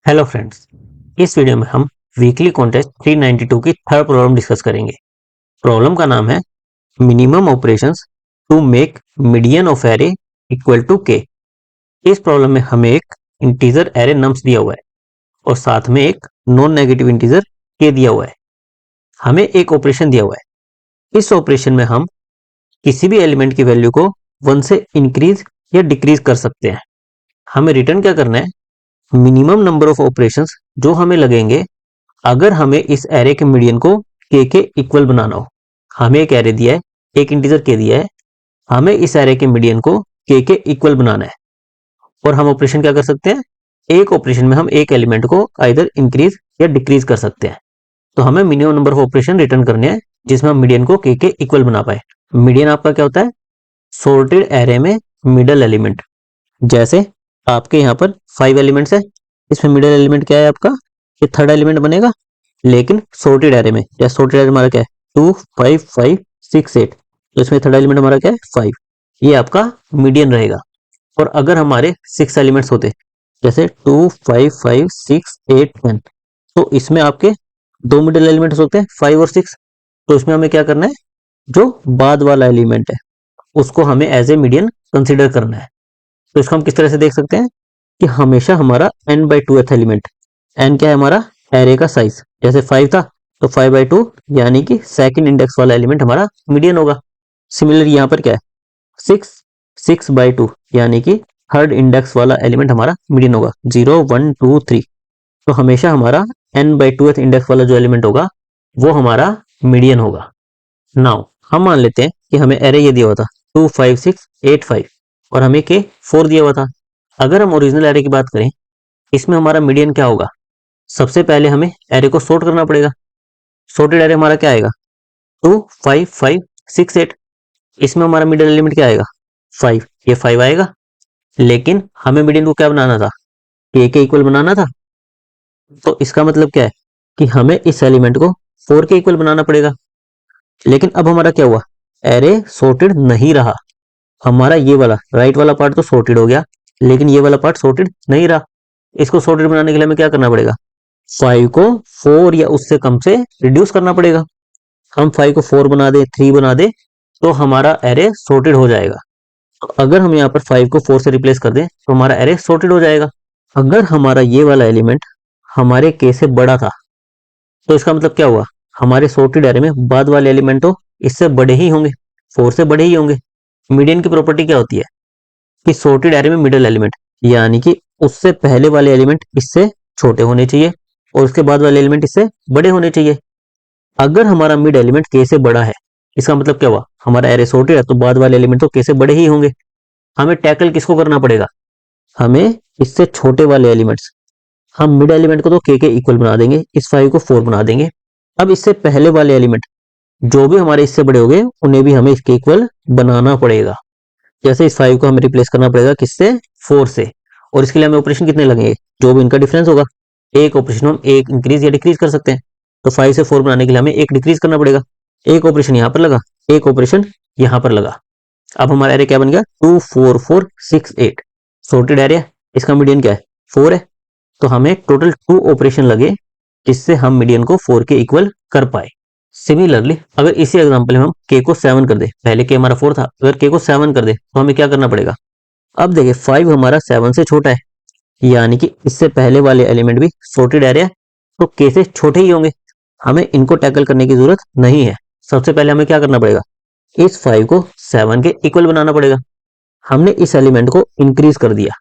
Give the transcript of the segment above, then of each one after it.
Hello friends, इस video में हम वीकली कॉन्टेस्ट 392 की थर्ड प्रॉब्लम डिस्कस करेंगे। प्रॉब्लम का नाम है minimum operations to make median of array equal to K. इस प्रॉब्लम में हमें एक इंटीजर एरे नम्स दिया हुआ है और साथ में एक नॉन नेगेटिव इंटीजर के दिया हुआ है। हमें एक ऑपरेशन दिया हुआ है। इस ऑपरेशन में हम किसी भी एलिमेंट की वैल्यू को 1 से इंक्रीज या डिक्रीज कर सकते हैं। हमें रिटर्न क्या करना है? मिनिमम नंबर ऑफ ऑपरेशंस जो हमें लगेंगे अगर हमें इस एरे के मीडियन को के इक्वल बनाना हो। हमें एक एरे दिया है, एक इंटीजर के दिया है, हमें इस एरे के मीडियन को के इक्वल बनाना है और हम ऑपरेशन क्या कर सकते हैं? एक ऑपरेशन में हम एक एलिमेंट को आइदर इंक्रीज या डिक्रीज कर सकते हैं। तो हमें minimum number of operation return करने हैं जिसमें हम मीडियन को के इक्वल बना पाए। मीडियन आपका क्या होता है? सॉर्टेड एरे में मिडल एलिमेंट। जैसे आपके यहाँ पर 5 एलिमेंट्स है, इसमें मिडल एलिमेंट क्या है आपका? ये थर्ड एलिमेंट बनेगा, लेकिन सॉर्टेड एरे में, या सॉर्टेड एरे हमारा क्या है? 2 5 5 6 8, तो इसमें थर्ड एलिमेंट हमारा क्या है? 5। ये आपका मीडियन रहेगा। और अगर हमारे 6 एलिमेंट्स होते, जैसे 2 5 5 6 8 10, तो इसमें आपके दो मिडल एलिमेंट्स होते हैं 5 और 6। तो इसमें हमें क्या करना है? जो बाद वाला एलिमेंट है उसको हमें एज ए मीडियन कंसिडर करना है। तो इसको हम किस तरह से देख सकते हैं कि हमेशा हमारा n/2th एलिमेंट, n क्या है हमारा? एरे का साइज। जैसे 5 था तो 5/2 यानी कि सेकंड इंडेक्स वाला एलिमेंट हमारा मीडियन होगा। सिमिलर यहाँ पर क्या है? 6 6/2 यानी कि थर्ड इंडेक्स वाला एलिमेंट हमारा मीडियन होगा। 0 1 2 3, तो हमेशा हमारा n/2th इंडेक्स वाला जो एलिमेंट होगा वो हमारा मीडियन होगा। नाउ हम मान लेते हैं कि हमें एरे ये दिया हुआ था 2 5 6 8 5 और हमें के 4 दिया हुआ था। अगर हम ओरिजिनल एरे की बात करें, इसमें हमारा मीडियन क्या होगा? सबसे पहले हमें एरे को सॉर्ट करना पड़ेगा। सॉर्टेड एरे हमारा क्या आएगा? 2 5 5 6 8। इसमें हमारा मिडिल एलिमेंट क्या आएगा? 5। ये 5 आएगा, लेकिन हमें मीडियन को क्या बनाना था? के इक्वल बनाना था। तो इसका मतलब क्या है कि हमें इस एलिमेंट को 4 के इक्वल बनाना पड़ेगा। लेकिन अब हमारा क्या हुआ? एरे सॉर्टेड नहीं रहा। हमारा ये वाला राइट वाला पार्ट तो सॉर्टेड हो गया, लेकिन ये वाला पार्ट सॉर्टेड नहीं रहा। इसको सॉर्टेड बनाने के लिए हमें क्या करना पड़ेगा? 5 को 4 या उससे कम से रिड्यूस करना पड़ेगा। हम 5 को 4 बना दे, 3 बना दे, तो हमारा एरे सॉर्टेड हो जाएगा। तो अगर हम यहाँ पर 5 को 4 से रिप्लेस कर दें तो हमारा एरे सॉर्टेड हो जाएगा। अगर हमारा ये वाला एलिमेंट हमारे के से बड़ा था तो इसका मतलब क्या हुआ? हमारे सॉर्टेड एरे में बाद वाले एलिमेंट तो इससे बड़े ही होंगे, 4 से बड़े ही होंगे। मीडियन की प्रॉपर्टी क्या होती है कि सॉर्टेड एरे में मिडल एलिमेंट, यानी कि उससे पहले वाले एलिमेंट इससे छोटे होने चाहिए और उसके बाद वाले एलिमेंट इससे बड़े होने चाहिए। अगर हमारा मिड एलिमेंट के से बड़ा है, इसका मतलब क्या हुआ? हमारा एरे सॉर्टेड है तो बाद वाले एलिमेंट तो के से बड़े ही होंगे। हमें टैकल किसको करना पड़ेगा? हमें इससे छोटे वाले एलिमेंट्स, हम मिड एलिमेंट को तो के इक्वल बना देंगे, इस 5 को 4 बना देंगे। अब इससे पहले वाले एलिमेंट जो भी हमारे इससे बड़े हो गए उन्हें भी हमें इसके इक्वल बनाना पड़ेगा। जैसे इस 5 को हमें रिप्लेस करना पड़ेगा किससे? 4 से। और इसके लिए हमें ऑपरेशन कितने लगेंगे? जो भी इनका डिफरेंस होगा, एक ऑपरेशन हम एक इंक्रीज या डिक्रीज कर सकते हैं। तो 5 से 4 बनाने के लिए हमें एक डिक्रीज करना पड़ेगा। एक ऑपरेशन यहाँ पर लगा, एक ऑपरेशन यहाँ पर लगा। अब हमारा एरे क्या बन गया? 2 4 4 6 8। सॉर्टेड एरे, इसका मीडियन क्या है? 4 है। तो हमें टोटल 2 ऑपरेशन लगे जिससे हम मीडियन को 4 के इक्वल कर पाए। सिमिलरली अगर इसी एग्जांपल में हम के को 7 कर दे, पहले के हमारा 4 था, अगर के को 7 कर दे तो हमें क्या करना पड़ेगा? अब देखिए 5 हमारा 7 से छोटा है, यानी कि इससे पहले वाले एलिमेंट भी सॉर्टेड एरे है तो के से छोटे ही होंगे। हमें इनको टैकल करने की जरूरत नहीं है। सबसे पहले हमें क्या करना पड़ेगा? इस 5 को 7 के इक्वल बनाना पड़ेगा। हमने इस एलिमेंट को इंक्रीज कर दिया,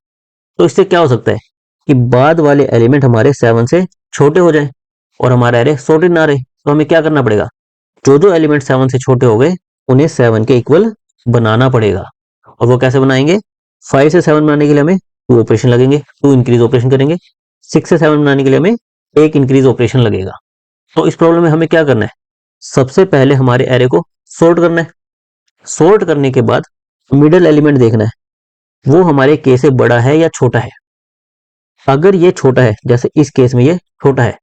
तो इससे क्या हो सकता है कि बाद वाले एलिमेंट हमारे 7 से छोटे हो जाए और हमारा एरे सॉर्टेड ना रहे। तो हमें क्या करना पड़ेगा? जो जो एलिमेंट 7 से छोटे हो गए उन्हें 7 के इक्वल बनाना पड़ेगा। और वो कैसे बनाएंगे? 5 से 7 बनाने के लिए हमें 2 ऑपरेशन लगेंगे, 2 इंक्रीज ऑपरेशन करेंगे। 6 से 7 बनाने के लिए हमें एक इंक्रीज ऑपरेशन लगेगा। तो इस प्रॉब्लम में हमें क्या करना है? सबसे पहले हमारे एरे को सॉर्ट करना है। सॉर्ट करने के बाद मिडल एलिमेंट देखना है वो हमारे के से बड़ा है या छोटा है। अगर ये छोटा है, जैसे इस केस में ये छोटा है,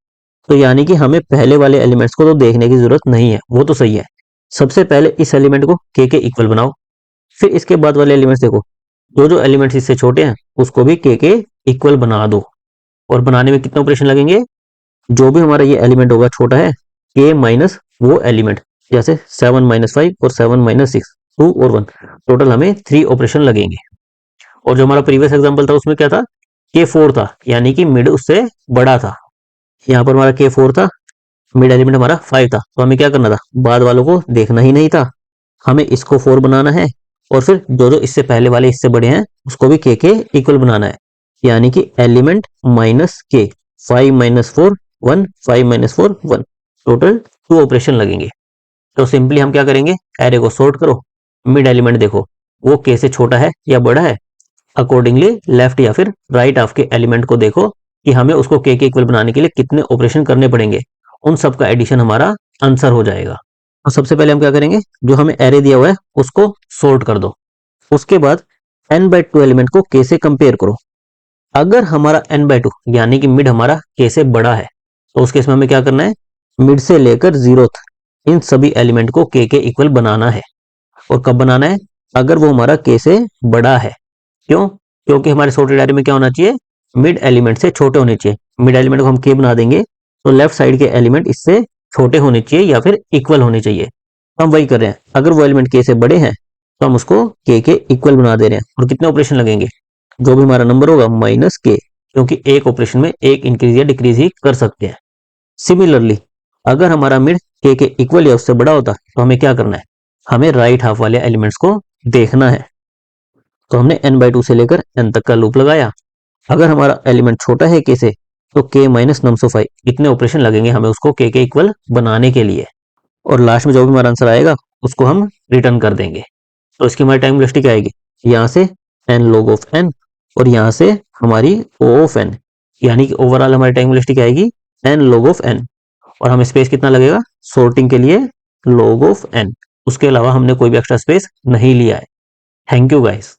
तो यानी कि हमें पहले वाले एलिमेंट्स को तो देखने की जरूरत नहीं है, वो तो सही है। सबसे पहले इस एलिमेंट को के इक्वल बनाओ, फिर इसके बाद वाले एलिमेंट्स देखो, जो जो एलिमेंट्स इससे छोटे हैं उसको भी के इक्वल बना दो। और बनाने में कितने ऑपरेशन लगेंगे, जो भी हमारा ये एलिमेंट होगा छोटा है k माइनस वो एलिमेंट, जैसे 7 माइनस 5 और 7 माइनस 6, 2 और 1, टोटल हमें 3 ऑपरेशन लगेंगे। और जो हमारा प्रीवियस एग्जांपल था उसमें क्या था, k4 था, यानी कि मिड उससे बड़ा था। यहाँ पर हमारा k4 था, मिड एलिमेंट हमारा 5 था, तो हमें क्या करना था, बाद वालों को देखना ही नहीं था, हमें इसको 4 बनाना है और फिर जो जो इससे पहले वाले इससे बड़े हैं उसको भी k के इक्वल बनाना है, यानी कि element minus k, 5 minus 4 1, 5 minus 4 1, total 2 operation लगेंगे। तो सिंपली हम क्या करेंगे, एरे को सॉर्ट करो, मिड एलिमेंट देखो वो k से छोटा है या बड़ा है, अकॉर्डिंगली लेफ्ट या फिर राइट हाफ के एलिमेंट को देखो कि हमें उसको k के इक्वल बनाने के लिए कितने ऑपरेशन करने पड़ेंगे, उन सब का एडिशन हमारा आंसर हो जाएगा। तो सबसे पहले हम क्या करेंगे, जो हमें एरे दिया हुआ है उसको सॉर्ट कर दो, उसके बाद n/2 एलिमेंट को k से कंपेयर करो। अगर हमारा n/2 यानी कि मिड हमारा k से बड़ा है तो उस केस में हमें क्या करना है, मिड से लेकर 0th इन सभी एलिमेंट को k के इक्वल बनाना है। और कब बनाना है, अगर वो हमारा k से बड़ा है। क्यों, क्योंकि हमारे सॉर्टेड एरे में क्या होना चाहिए, मिड एलिमेंट से छोटे होने चाहिए। मिड एलिमेंट को हम k बना देंगे तो लेफ्ट साइड के एलिमेंट इससे छोटे होने चाहिए या फिर इक्वल होने चाहिए। हम वही कर रहे हैं, अगर वो एलिमेंट k से बड़े हैं तो हम उसको k के इक्वल बना दे रहे हैं। और कितने ऑपरेशन लगेंगे, जो भी हमारा नंबर होगा माइनस k, क्योंकि एक ऑपरेशन में एक इंक्रीज या डिक्रीज ही कर सकते हैं। सिमिलरली अगर हमारा मिड k के इक्वल या उससे बड़ा होता तो हमें क्या करना है, हमें राइट हाफ वाले एलिमेंट्स को देखना है। तो हमने n/2 से लेकर n तक का लूप लगाया। अगर हमारा एलिमेंट छोटा है k से तो k minus nums of i, इतने ऑपरेशन लगेंगे हमें उसको k के इक्वल बनाने के लिए। और लास्ट में जो भी हमारा आंसर आएगा उसको हम रिटर्न कर देंगे। तो इसकी हमारी टाइम वेलोसिटी क्या आएगी, यहाँ से n log ऑफ n और यहाँ से हमारी o ऑफ n, यानी कि ओवरऑल हमारी टाइम वेलोसिटी क्या आएगी, n log ऑफ n। और हमें स्पेस कितना लगेगा सॉर्टिंग के लिए, log ऑफ n। उसके अलावा हमने कोई भी एक्स्ट्रा स्पेस नहीं लिया है। Thank you guys.